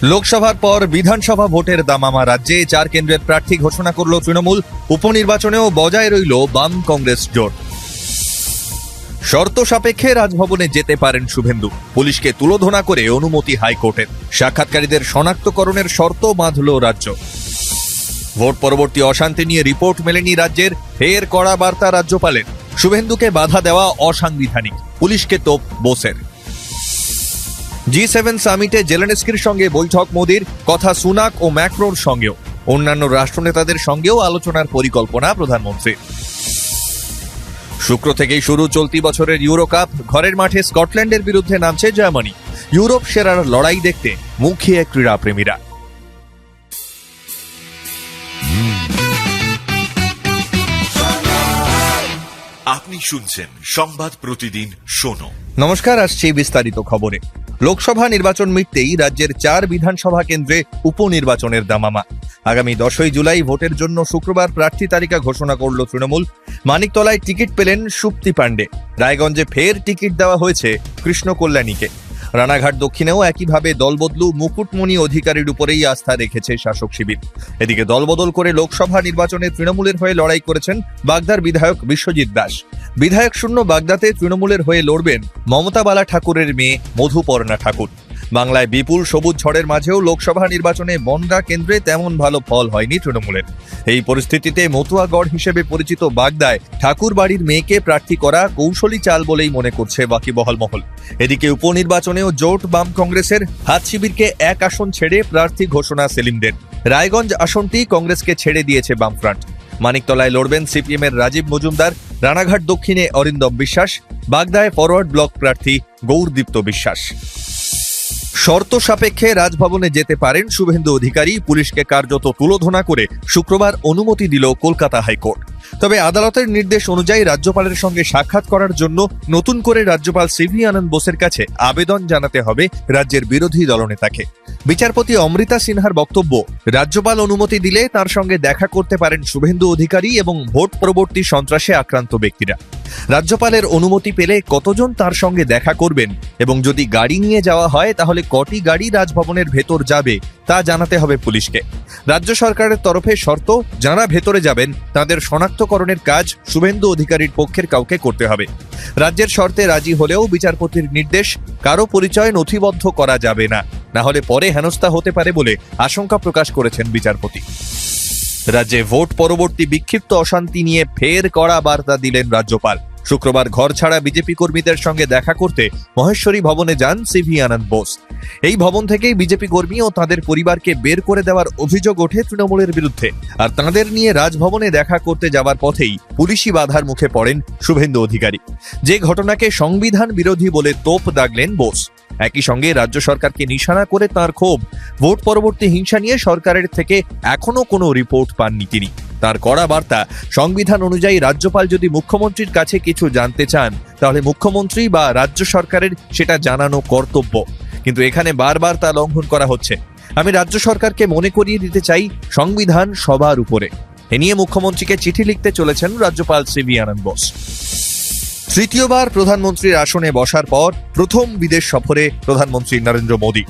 লোকসভার পর বিধানসভা ভোটের দামামা রাজ্যে 4 কেন্দ্রের প্রার্থী ঘোষণা করল তৃণমূল। উপনির্বাচনেও বজায় রইল বাম কংগ্রেস জোট। শর্ত সাপেক্ষে রাজভবনে যেতে পারেন শুভেন্দু। পুলিশকে তুলোধনা করে অনুমতি হাইকোর্টের। সাক্ষাৎকারীদের শনাক্তকরণের শর্ত বাঁধল রাজ্য। ভোট পরবর্তী অশান্তি নিয়ে রিপোর্ট মেলেনি রাজ্যের। ফের কড়া বার্তা রাজ্যপালের। শুভেন্দুকে বাধা দেওয়া অসাংবিধানিক, পুলিশকে তোপ বোসের। G7 সামিটে জেলেনস্কির সঙ্গে বৈঠক মোদির। কথা সুনাক ও ম্যাক্রোর সঙ্গেও। অন্যান্য রাষ্ট্রনেতাদের সঙ্গেও আলোচনার পরিকল্পনা প্রধানমন্ত্রীর। শুক্র থেকেই শুরু চলতি বছরের ইউরো কাপ। ঘরের মাঠে স্কটল্যান্ডের বিরুদ্ধে নামছে জার্মানি। ইউরোপ সেরার লড়াই দেখতে মুখিয়ে ক্রীড়াপ্রেমীরা। আপনি শুনছেন সংবাদ প্রতিদিন শোনো। নমস্কার, আসছি বিস্তারিত খবরে। লোকসভা নির্বাচন মিটতেই রাজ্যের 4 বিধানসভা কেন্দ্রে উপনির্বাচনের দামামা। আগামী 10ই জুলাই ভোটের জন্য শুক্রবার প্রার্থী তালিকা ঘোষণা করল তৃণমূল। মানিকতলায় টিকিট পেলেন সুপ্তি পাণ্ডে। রায়গঞ্জে ফের টিকিট দেওয়া হয়েছে কৃষ্ণ কল্যাণীকে। রানাঘাট দক্ষিণেও একইভাবে দলবদলু মুকুটমণি অধিকারীর উপরেই আস্থা রেখেছে শাসক শিবির। এদিকে দলবদল করে লোকসভা নির্বাচনে তৃণমূলের হয়ে লড়াই করেছেন বাগদার বিধায়ক বিশ্বজিৎ দাস। বিধায়ক শূন্য বাগদাতে তৃণমূলের হয়ে লড়বেন মমতা বালা ঠাকুরের মেয়ে মধুপর্ণা ঠাকুর। বাংলায় বিপুল সবুজ ঝড়ের মাঝেও লোকসভা নির্বাচনে বনগাঁ কেন্দ্রে তেমন ভালো ফল হয়নি তৃণমূলের। এই পরিস্থিতিতে মতুয়াগড় হিসেবে পরিচিত বাগদায় ঠাকুর বাড়ির মেয়েকে প্রার্থী করা কৌশলী চাল বলেই মনে করছে বাকিবহাল মহল। এদিকে উপনির্বাচনেও জোট বাম কংগ্রেসের। হাত শিবিরকে 1 আসন ছেড়ে প্রার্থী ঘোষণা সেলিমদের। রায়গঞ্জ আসনটি কংগ্রেসকে ছেড়ে দিয়েছে বামফ্রন্ট। মানিকতলায় লড়বেন সিপিএম এর রাজীব মজুমদার। রানাঘাট দক্ষিণে অরিন্দম বিশ্বাস। বাগদায় ফরওয়ার্ড ব্লক প্রার্থী গৌরদীপ্ত বিশ্বাস। শর্ত সাপেক্ষে রাজভবনে যেতে পারেন শুভেন্দু অধিকারী। পুলিশকে কার্যত তুলোধনা করে শুক্রবার অনুমতি দিল কলকাতা হাইকোর্ট। তবে আদালতের নির্দেশ অনুযায়ী রাজ্যপালের সঙ্গে সাক্ষাৎ করার জন্য নতুন করে রাজ্যপাল সিভি আনন্দ বোসের কাছে আবেদন জানাতে হবে রাজ্যের বিরোধী দলনেতাকে। বিচারপতি অমৃতা সিনহার বক্তব্য, রাজ্যপাল অনুমতি দিলে তার সঙ্গে দেখা করতে পারেন শুভেন্দু অধিকারী এবং ভোট পরবর্তী সন্ত্রাসে আক্রান্ত ব্যক্তিরা। রাজ্যপালের অনুমতি পেলে কতজন তার সঙ্গে দেখা করবেন এবং যদি গাড়ি নিয়ে যাওয়া হয় তাহলে কটি গাড়ি রাজভবনের ভেতর যাবে তা জানাতে হবে পুলিশকে। রাজ্য সরকারের তরফে শর্ত, যারা ভেতরে যাবেন তাদের শনাক্তকরণের কাজ শুভেন্দু অধিকারীর পক্ষের কাউকে করতে হবে। রাজ্যের শর্তে রাজি হলেও বিচারপতির নির্দেশ, কারো পরিচয় নথিবদ্ধ করা যাবে না, না হলে পরে হেনস্থা হতে পারে বলে আশঙ্কা প্রকাশ করেছেন বিচারপতি। রাজ্যে ভোট পরবর্তী বিক্ষিপ্ত অশান্তি নিয়ে ফের কড়া বার্তা দিলেন রাজ্যপাল। শুক্রবার ঘর ছাড়া বিজেপি কর্মীদের সঙ্গে দেখা করতে মহেশ্বরী ভবনে যান সিভি আনন্দ বোস। এই ভবন থেকেই বিজেপি কর্মী ও তাদের পরিবারকে বের করে দেওয়ার অভিযোগ ওঠে তৃণমূলের বিরুদ্ধে। আর তাঁদের নিয়ে রাজভবনে দেখা করতে যাওয়ার পথেই পুলিশি বাধার মুখে পড়েন শুভেন্দু অধিকারী। যে ঘটনাকে সংবিধান বিরোধী বলে তোপ দাগলেন বোস। একই সঙ্গে রাজ্য সরকারকে নিশানা করে তাঁর ক্ষোভ, ভোট পরবর্তী হিংসা নিয়ে সরকারের থেকে এখনো কোনো রিপোর্ট পাননি তিনি। তার কড়া বার্তা, সংবিধান অনুযায়ী রাজ্যপাল যদি মুখ্যমন্ত্রীর কাছে কিছু জানতে চান তাহলে মুখ্যমন্ত্রী বা রাজ্য সরকারের সেটা জানানো কর্তব্য, কিন্তু এখানে বারবার তা লঙ্ঘন করা হচ্ছে। আমি রাজ্য সরকারকে মনে করিয়ে দিতে চাই, সংবিধান সবার উপরে। এ নিয়ে মুখ্যমন্ত্রীকে চিঠি লিখতে চলেছেন রাজ্যপাল সিভি আনন্দ বোস। তৃতীয়বার প্রধানমন্ত্রীর আসনে বসার পর প্রথম বিদেশ সফরে প্রধানমন্ত্রী নরেন্দ্র মোদী।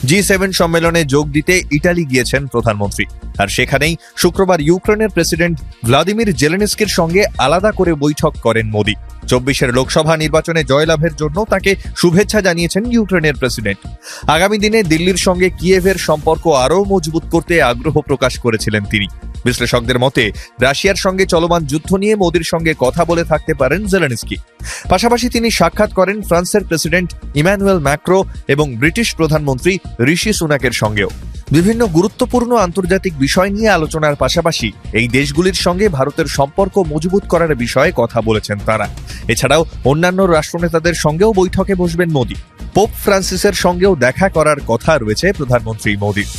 G7 সম্মেলনে যোগ দিতে ইটালি গিয়েছেন প্রধানমন্ত্রী। আর সেখানেই শুক্রবার ইউক্রেনের প্রেসিডেন্ট ভ্লাদিমির জেলেনস্কির সঙ্গে আলাদা করে বৈঠক করেন মোদী। 24-এর লোকসভা নির্বাচনে জয়লাভের জন্য তাকে শুভেচ্ছা জানিয়েছেন ইউক্রেনের প্রেসিডেন্ট। আগামী দিনে দিল্লির সঙ্গে কিয়েভের সম্পর্ক আরও মজবুত করতে আগ্রহ প্রকাশ করেছিলেন তিনি। বিশ্লেষকদের মতে রাশিয়ার সঙ্গে চলমান যুদ্ধ নিয়ে মোদির সঙ্গে কথা বলে থাকতে পারেন জেলেনস্কি। পাশাপাশি তিনি সাক্ষাৎ করেন ফ্রান্সের প্রেসিডেন্ট ইমানুয়েল ম্যাক্রো এবং ব্রিটিশ প্রধানমন্ত্রী ঋষি সুনাকের সঙ্গেও। বিভিন্ন গুরুত্বপূর্ণ আন্তর্জাতিক বিষয় নিয়ে আলোচনার পাশাপাশি এই দেশগুলির সঙ্গে ভারতের সম্পর্ক মজবুত করার বিষয়ে কথা বলেছেন তারা। এছাড়াও অন্যান্য রাষ্ট্রনেতাদের সঙ্গেও বৈঠকে বসবেন মোদী। পোপ ফ্রান্সিসের সঙ্গেও দেখা করার কথা রয়েছে প্রধানমন্ত্রী মোদীর।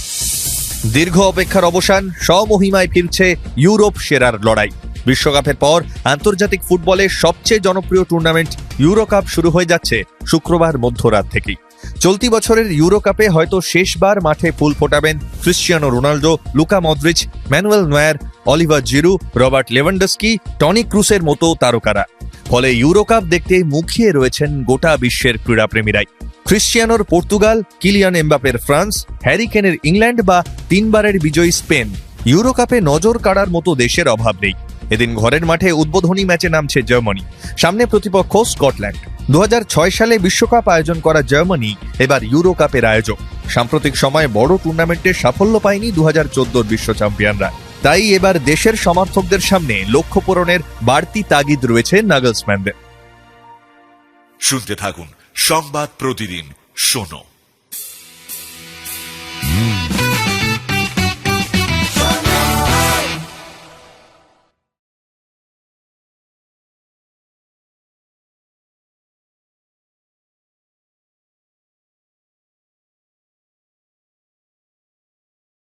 দীর্ঘ অপেক্ষার অবসান, স্বমহিমায় ফিরছে ইউরোপ সেরার লড়াই। বিশ্বকাপের পর আন্তর্জাতিক ফুটবলের সবচেয়ে জনপ্রিয় টুর্নামেন্ট ইউরো কাপ শুরু হয়ে যাচ্ছে শুক্রবার মধ্যরাত থেকেই। চলতি বছরের ইউরো কাপে হয়তো শেষবার মাঠে ফুল ফোটাবেন Cristiano Ronaldo, Luka Modric, Manuel Neuer, Olivier Giroud, Robert Lewandowski, Toni ক্রুসের মতো তারকারা। ফলে ইউরো কাপ দেখতে মুখিয়ে রয়েছেন গোটা বিশ্বের ক্রীড়াপ্রেমীরাই। ক্রিশ্চিয়ানোর পর্তুগাল, কিলিয়ান এমবাপের ফ্রান্স, হ্যারি কেনের ইংল্যান্ড বা 3 বারের বিজয়ী স্পেন, ইউরো কাপে নজর কাড়ার মতো দেশের অভাব নেই। এদিন ঘরের মাঠে উদ্বোধনী ম্যাচে নামছে জার্মানি, সামনে প্রতিপক্ষ স্কটল্যান্ড। 2006 সালে বিশ্বকাপ আয়োজন করা জার্মানি এবার ইউরো কাপের আয়োজক। সাম্প্রতিক সময়ে বড় টুর্নামেন্টে সাফল্য পায়নি 2014 বিশ্ব চ্যাম্পিয়নরা। তাই এবার দেশের সমর্থকদের সামনে লক্ষ্য পূরণের বাড়তি তাগিদ রয়েছে নাগলসম্যানদের। শুনতে থাকুন সংবাদ প্রতিদিন শোনো।